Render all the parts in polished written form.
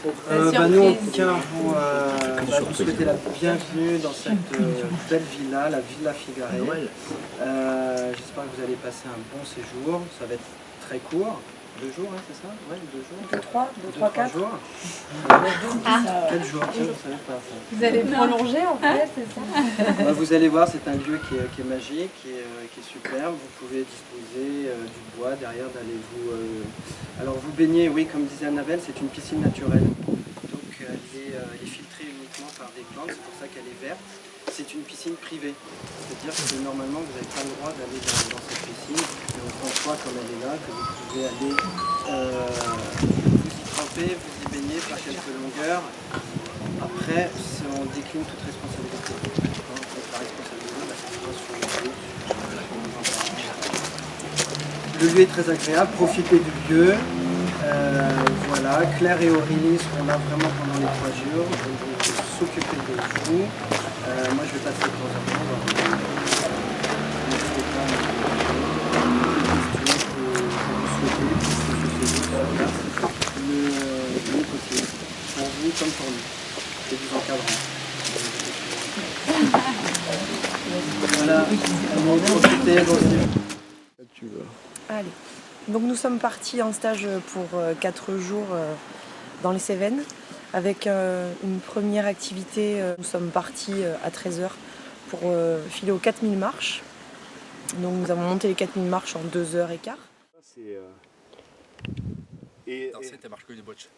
Nous, en tout cas, vous souhaitez la bienvenue dans cette belle villa, la Villa Figare. J'espère que vous allez passer un bon séjour. Ça va être très court. 2 jours, hein, c'est ça? Ouais, 2 jours. 3, 4 jours. Quel jour? Je ne savais pas ça. Vous allez prolonger en fait, c'est ça? Vous allez voir, c'est un lieu qui est magique, qui est superbe. Vous pouvez disposer du bois derrière d'aller vous... Alors vous baignez, oui, comme disait Annabelle, c'est une piscine naturelle. Donc elle est filtrée uniquement par des plantes, c'est pour ça qu'elle est verte. C'est une piscine privée, c'est-à-dire que normalement vous n'avez pas le droit d'aller dans cette piscine, mais on conçoit comme elle est là, que vous pouvez aller vous y tremper, vous y baigner, faire quelques longueurs. Après, on décline toute responsabilité. Donc, la responsabilité, ça sera sur le lieu est très agréable, profitez du lieu. Voilà, Claire et Aurélie seront là vraiment pendant les 3 jours. Ils vont s'occuper de vous. Moi, je vais passer de temps en temps. N'hésitez pas à me poser des questions que vous souhaitez pour ce séjour sur place. Le mieux possible, pour vous comme pour nous. Et vous encadrant. Voilà, profitez, allez-y. Allez. Donc nous sommes partis en stage pour 4 jours dans les Cévennes avec une première activité. Nous sommes partis à 13h pour filer aux 4000 marches. Donc nous avons monté les 4000 marches en 2h15. Dans cette elle marche que des botches.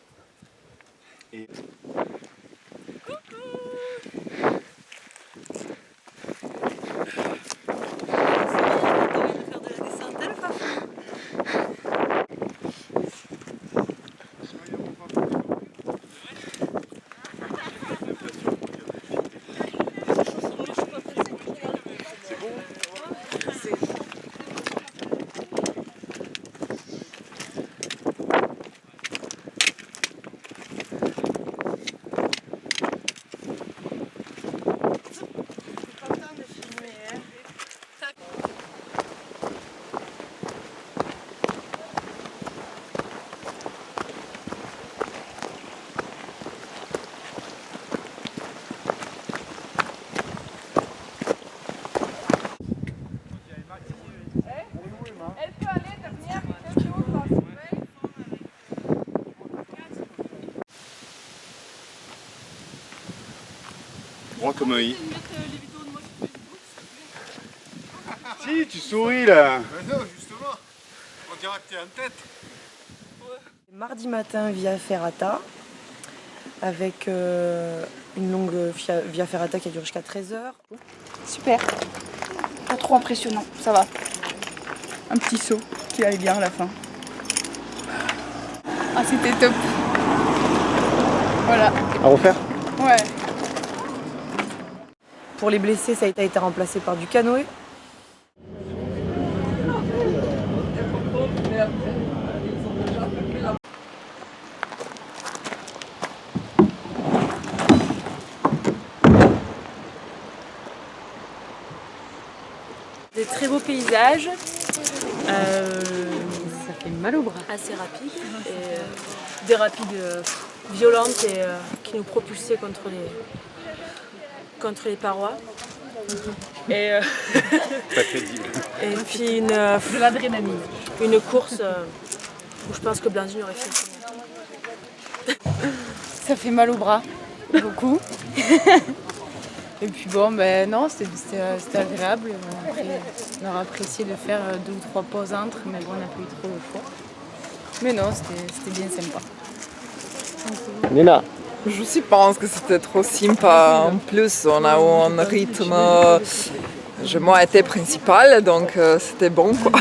Droit comme un i. Si, tu souris là. Non, justement, on dirait que t'es en tête. Mardi matin, Via Ferrata, avec une longue Via Ferrata qui a duré jusqu'à 13h. Super, pas trop impressionnant, ça va. Un petit saut qui allait bien à la fin. Ah, c'était top. Voilà. À refaire? Ouais. Pour les blessés, ça a été remplacé par du canoë. Des très beaux paysages, ça fait mal au bras, assez rapide, et des rapides violentes et qui nous propulsaient contre les parois. Et, Pas crédible. et puis de l'adrénaline. Une course où je pense que Blandine aurait fait le premier. Ça fait mal au bras, beaucoup. Et puis bon, ben non, c'était agréable. On a apprécié de faire 2 ou 3 pauses entre, mais bon, on n'a pas eu trop le choix. Mais non, c'était bien sympa. Nina. Je aussi pense que c'était trop sympa. En plus, on a eu un rythme. Moi, été principal, donc c'était bon, quoi.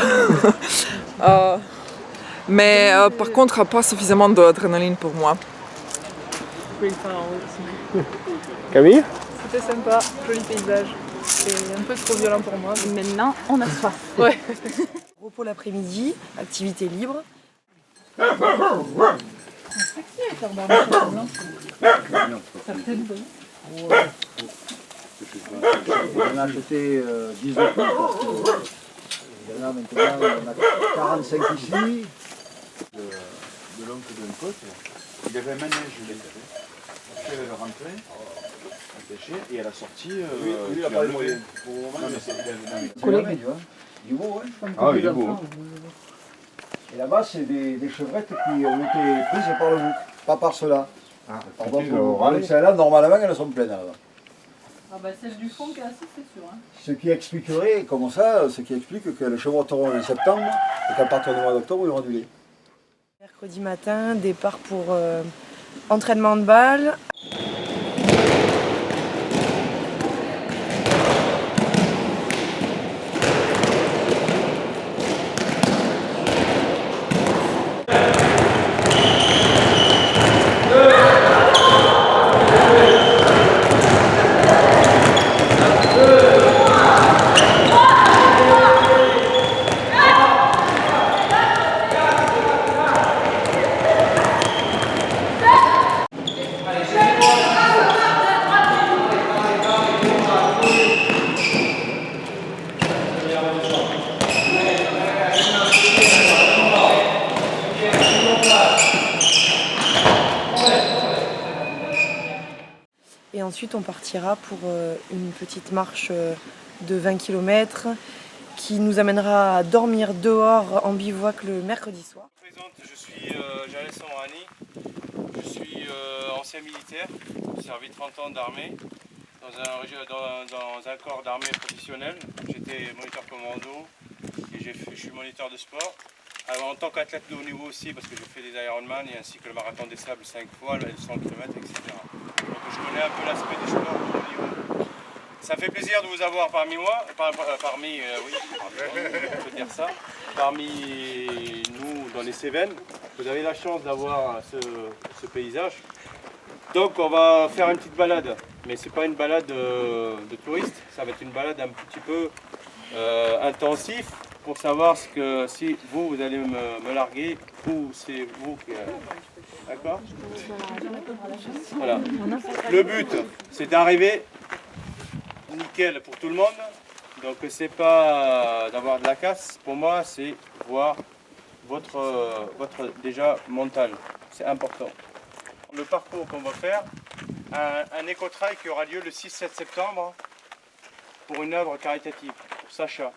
Mais par contre, pas suffisamment d'adrénaline pour moi. Camille? C'était sympa, joli paysage. C'est un peu trop violent pour moi. Maintenant, on a soif. Ouais. Repos l'après-midi, activité libre. On a acheté 10 de plus parce que là maintenant on a 45 ici, de l'oncle d'un pote. Il avait un manège, il avait rentré, attaché, et à la sortie, il n'a pas les moyens. Du beau, hein. Ah oui, il est beau. Hein. Et là-bas, c'est des chevrettes qui ont été prises par le bouc, pas par cela. Ah, Celles-là, normalement, elles sont pleines. Là. Ah bah celle du fond qui est assise, c'est sûr. Hein. Ce qui expliquerait, comme ça, ce qui explique que les chevaux tourneront en septembre et qu'à partir du mois d'octobre, ils auront du lait. Mercredi matin, départ pour entraînement de balle. Et ensuite, on partira pour une petite marche de 20 km qui nous amènera à dormir dehors en bivouac le mercredi soir. Je suis Jalesson Rani, je suis ancien militaire, j'ai servi 30 ans d'armée dans un corps d'armée professionnel. J'étais moniteur commando et je suis moniteur de sport. Alors, en tant qu'athlète de haut niveau aussi, parce que j'ai fait des Ironman et ainsi que le marathon des sables 5 fois, le 100 km, etc. Donc je connais un peu l'aspect du sport de haut niveau. Ça fait plaisir de vous avoir parmi moi, oui, on peut dire ça, parmi nous dans les Cévennes. Vous avez la chance d'avoir ce paysage. Donc on va faire une petite balade, mais c'est pas une balade de touristes, ça va être une balade un petit peu intensif pour savoir si vous allez me larguer ou c'est vous qui... D'accord ? Voilà. Le but, c'est d'arriver nickel pour tout le monde. Donc c'est pas d'avoir de la casse. Pour moi, c'est voir votre déjà mental. C'est important. Le parcours qu'on va faire, un éco-trail qui aura lieu le 6-7 septembre pour une œuvre caritative, pour Sacha.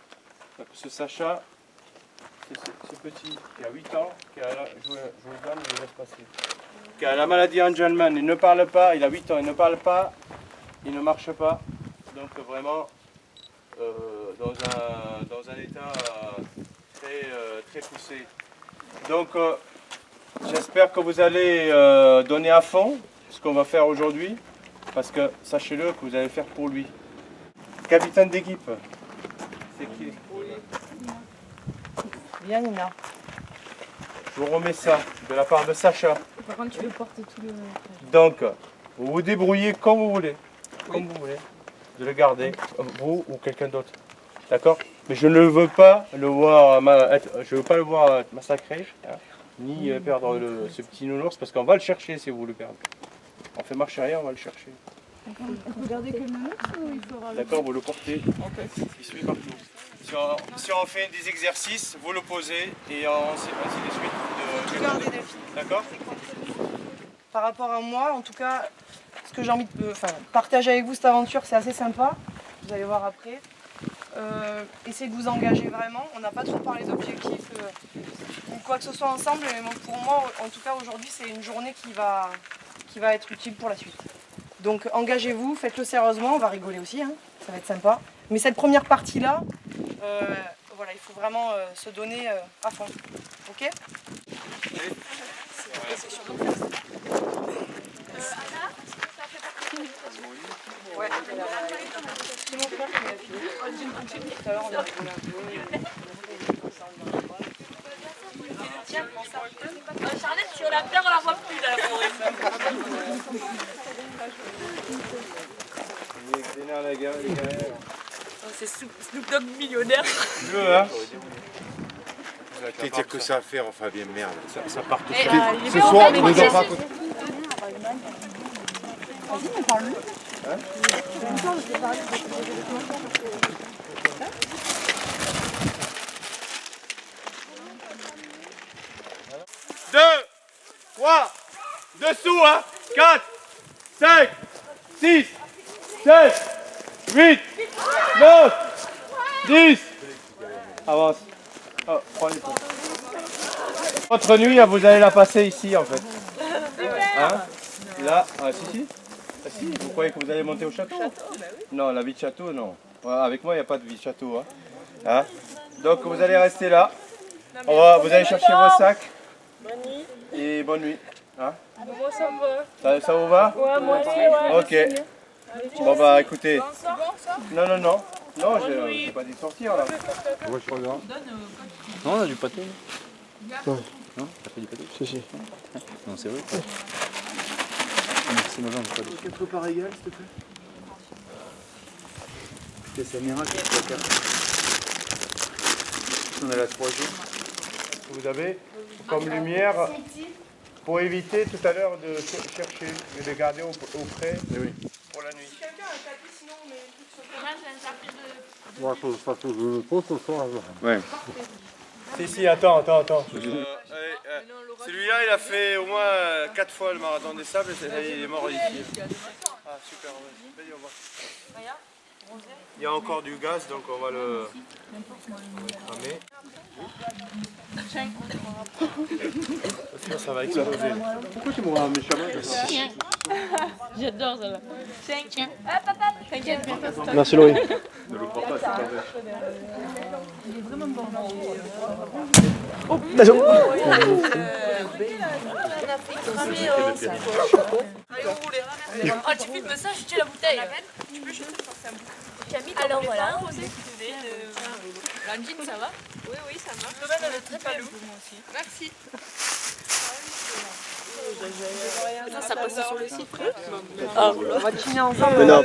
Donc, ce Sacha, c'est petit, qui a 8 ans, je vous le donne, je vous laisse passer. Qui a la maladie Angelman, il ne parle pas, il a 8 ans, il ne parle pas, il ne marche pas. Donc vraiment dans un état très poussé. Donc j'espère que vous allez donner à fond ce qu'on va faire aujourd'hui, parce que sachez-le que vous allez faire pour lui. Capitaine d'équipe, c'est qui? Bien, Nina. Je vous remets ça de la part de Sacha. Par contre, tu veux porter tout le... Donc, vous vous débrouillez comme vous voulez. Comme vous voulez. De le garder, vous ou quelqu'un d'autre. D'accord? Mais je ne veux pas le voir, massacrer, hein, ni perdre ce petit nounours, parce qu'on va le chercher si vous le perdez. On fait marche arrière, on va le chercher. Vous gardez que le nounours ou il faudra... D'accord, vous le portez. Il suit partout. Si on fait des exercices, vous le posez et ainsi de suite. Garder des filles. D'accord? Par rapport à moi, en tout cas, ce que j'ai envie de partager avec vous cette aventure, c'est assez sympa. Vous allez voir après. Essayez de vous engager vraiment. On n'a pas trop parlé d'objectifs ou quoi que ce soit ensemble, mais pour moi, en tout cas aujourd'hui, c'est une journée qui va être utile pour la suite. Donc engagez-vous, faites-le sérieusement, on va rigoler aussi, hein, ça va être sympa. Mais cette première partie-là, voilà, il faut vraiment se donner à fond. Ok? Ouais, c'est mon frère qui m'a filé. Tout à l'heure, on a rigolé un peu. Tiens, prends ça. Charlotte, si on la perd, on la voit plus là. C'est Snoop Dogg millionnaire. Hein? T'as que ça à faire, enfin bien merde. Ça part tout Et, seul. Ce soir, on les aura. Vas-y, mais parle-nous. Hein? 2, 3, Dessous, hein. 4, 5, 6, 7, 8, 9, 10. Avance. Oh, prenez tout. Votre nuit, vous allez la passer ici en fait. Hein? Là, ah si. Ah, si, vous croyez que vous allez monter au château? Non, la vie de château, non. Ouais, avec moi, il n'y a pas de vie de château. Hein? Hein? Donc vous allez rester là. Vous allez chercher vos sacs. Bonne nuit. Et bonne nuit. Hein? Moi, ça me va. Ça vous va? Ouais, moi aussi, ouais. Ok. Bon bah écoutez. Non. Non, j'ai pas dit de sortir là. Moi je regarde. Non, on a du pâté. Ouais. Non, t'as fait du pâté? Si. Non, c'est vrai. C'est mauvais, on n'a pas de. 4 repas régal, s'il te plaît. Putain, c'est un miracle, je peux faire. On est là 3 jours. Vous avez comme lumière pour éviter tout à l'heure de chercher et de garder au frais pour la nuit. Quelqu'un a un tapis, sinon on met les trucs sur le terrain, j'ai un tapis de... Moi, il faut que je me pose ce soir. Ouais. Si, attends. Celui-là, il a fait au moins 4 fois le marathon des sables et il est mort ici. Ah, super, ouais. Au revoir. Il y a encore du gaz, donc on va le cramer. Ça va exploser. Pourquoi tu m'auras un méchant? J'adore ça là. Tiens. T'inquiète, bientôt. Merci Laurie. Ne le prends pas, c'est pas vrai. Il est vraiment bon. Oh, attention. Ah, tu filmes ça, je tue la bouteille. Tu peux jeter Camille, alors voilà. Landine, ça va? Oui, ça marche. Le elle est très palou. Merci. Ça passe sur le site. On va chiner ensemble. Mais non,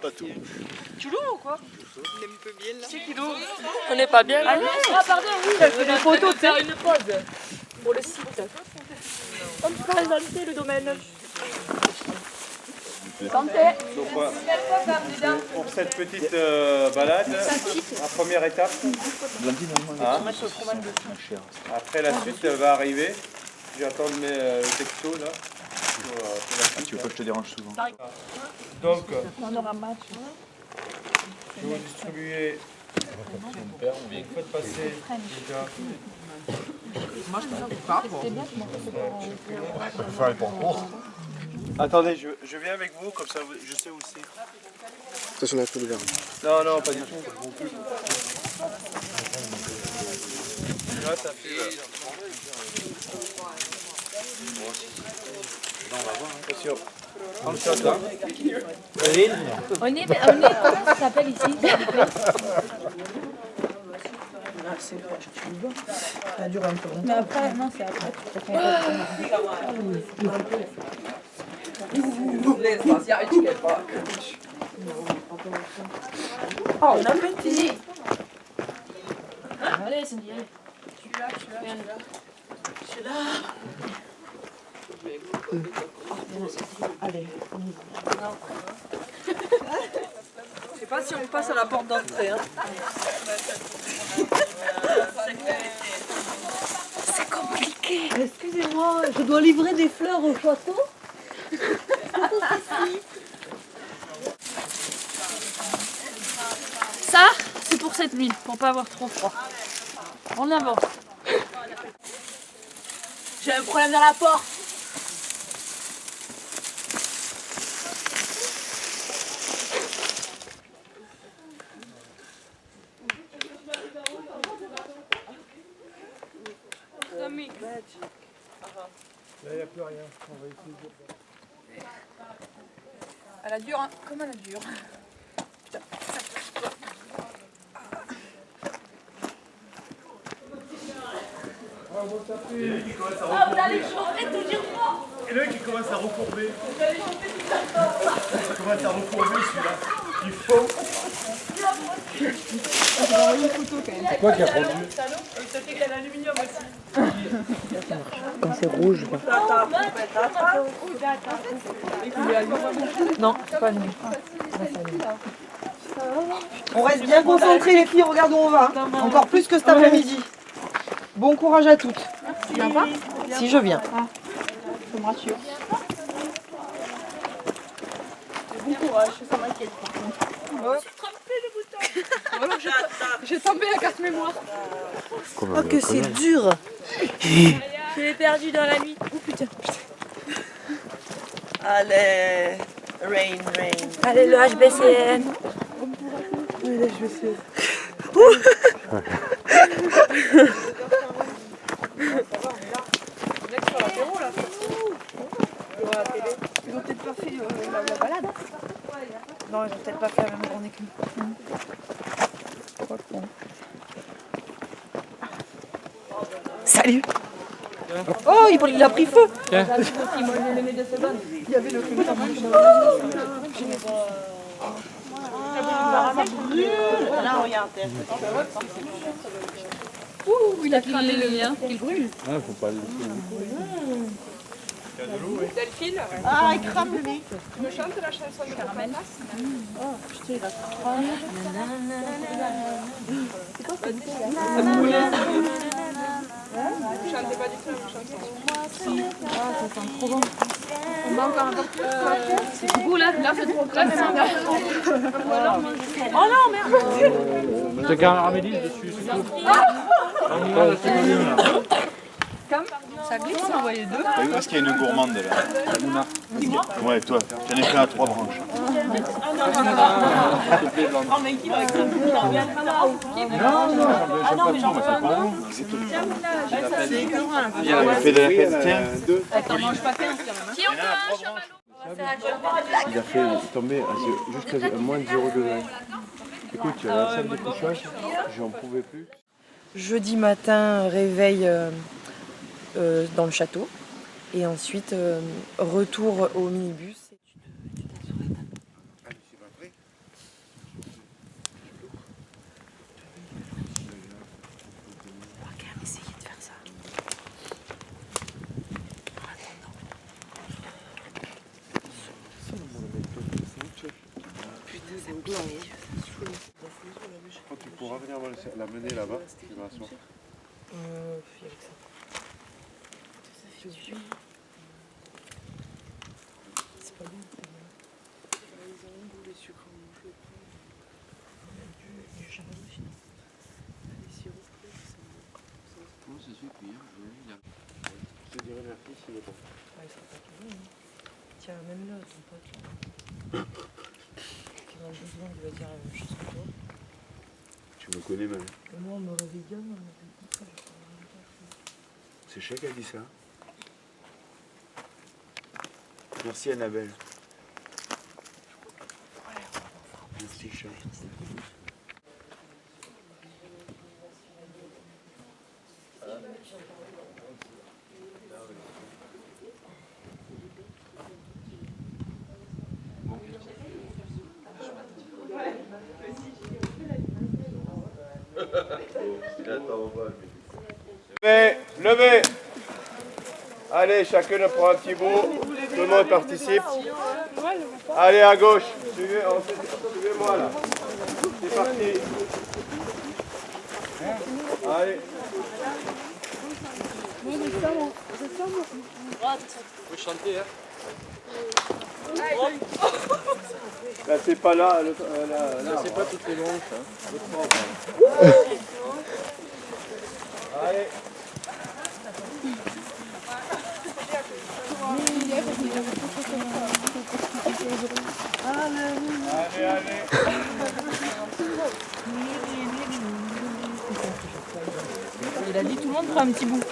pas tout. Tu loues ou quoi? C'est qui loue? On n'est pas bien. Ah, pardon, oui. Ça fait des photos, faire une pause pour le site. On peut présenter le domaine. Santé. Pour cette petite balade, la première étape, hein, après la suite va arriver. J'attends le texto là. Tu veux pas que je te dérange souvent? Donc, je vais vous distribuer. Faites passer déjà. Moi, je ne sais pas. Attendez, je viens avec vous, comme ça je sais où c'est. Attention, on a tout ouvert. Non, pas du tout. Là, ça fait... On va voir. Attention. 30 shots, hein. On est comment ça s'appelle ici? Ça dure un peu. Mais après, non, c'est après. Oh, on a petit. Allez, Cindy, allez. Je suis là. Allez, on y va. Je sais pas si on passe à la porte d'entrée. Hein. C'est compliqué. Excusez-moi, je dois livrer des fleurs au château. Ça, c'est pour cette nuit, pour pas avoir trop froid. En avant. J'ai un problème dans la porte. Là, il n'y a plus rien. On va essayer de... Elle a dure, hein. Comme elle a dure. Ah, vous allez chanter toujours fort. Et là, qui commence à recourber. Il commence à recourber celui-là. Il faut. C'est quoi qui a fondu? Quand c'est rouge. Non, c'est pas venu. On reste bien concentrés les filles, regarde où on va. Hein. Encore plus que cet après-midi. Bon courage à toutes. Tu viens pas? Si, je viens. me rassure. Bon courage, ça m'inquiète par contre. J'ai trompé le bouton. Voilà, j'ai tombé la carte mémoire. Oh que c'est dur. Je l'ai perdu dans la nuit. Oh putain. Allez, rain. Allez, le HBCN. Allez, le HBCN. Ils ont peut-être pas fait la balade. Non, ils ont peut-être pas fait la même journée que nous. Salut. Oh, il a pris feu. Il y avait le feu. Là, regarde. Ouh, il a cramé le mien. Il brûle. Ah, faut pas le Delphine. Ah, il crame le nez. Tu me chantes la chanson de Caramel? Oh, putain, il va cramer. C'est quoi ça? Ça brûlait. Vous chantez pas du tout la chanson? Si. Ah, ça sent trop bon. On va encore un peu plus. C'est beau là, c'est trop crème. Oh non, merde. T'as caramélisé dessus, c'est tout. Ça glisse, on envoyait deux. T'as vu, est-ce qu'il y a une gourmande là? Ouais, toi, j'en ai fait à 3 branches. Oh, mais qui va avec ça? Non, mais j'en fais pas pour vous. C'est tout. C'est écœurant. Il fait de la fête, tiens. T'en manges pas 15 quand même. Il a fait tomber jusqu'à moins de 0 degrés. Écoute, tu as la salle de couchage, j'en pouvais plus. Jeudi matin, réveil dans le château. Et ensuite, retour au minibus. Quand tu pourras venir la mener là-bas, tu vas asseoir. C'est pas bon. Je te dirai merci s'il est bon. Tiens, même là, ton pote. Qui dans 2 secondes, il va dire la même chose que toi. Tu me connais même. Moi, on me réveille gamin. C'est Cher qui a dit ça. Merci Annabelle. Merci Cher. Levez. Allez, chacun prend un petit bout. Tout le monde participe. Allez, à gauche. Suivez-moi là. C'est parti. Allez. Vous chantez, hein? Là, c'est pas là. Là, c'est pas toutes les branches. Hein. Allez. Allez. Il a dit tout le monde prend un petit bout.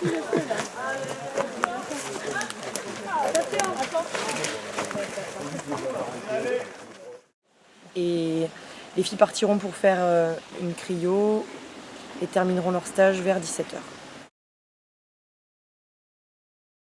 Et les filles partiront pour faire une cryo et termineront leur stage vers 17h.